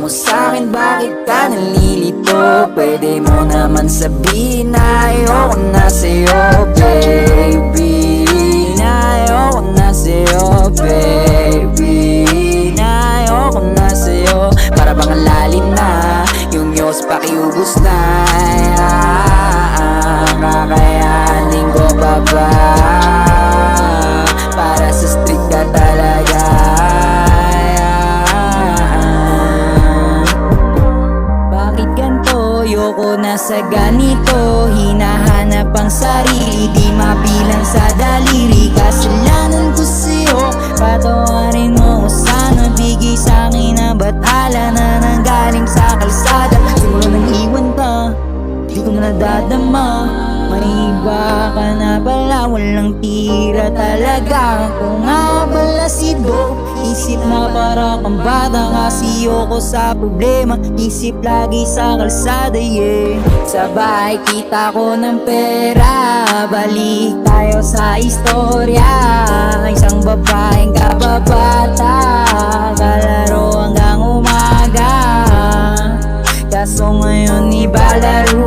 sa'kin, bakit ka nalilito? Pwede mo naman sabihin na ayoko na sa'yo, baby. Na ayoko na sa'yo, baby. Na ayoko na sa'yo. Para bang ang lalim na yung Diyos pakiubos na. Kakayanin ko pa ba? Para sa street ka talaga. Bakit ganito? Ayoko na sa ganito. Hinahanap ang sarili, di mabilang sa daliri. Kasalanan ko sa'yo, patawarin mo ko sana. Bigay sa'kin ang batala na nanggaling sa kalsada. Siguro nang iwan ka, di ko na nadadama. May iba ka na pala, walang tira talaga. Kung nga pala si Do, isip na para kang bata. Kasi ako sa problema, isip lagi sa kalsada, yeah. Sa bahay kita ko ng pera, balik tayo sa istorya. Isang babaeng kababata, kalaro hanggang umaga. Kaso ngayon iba laro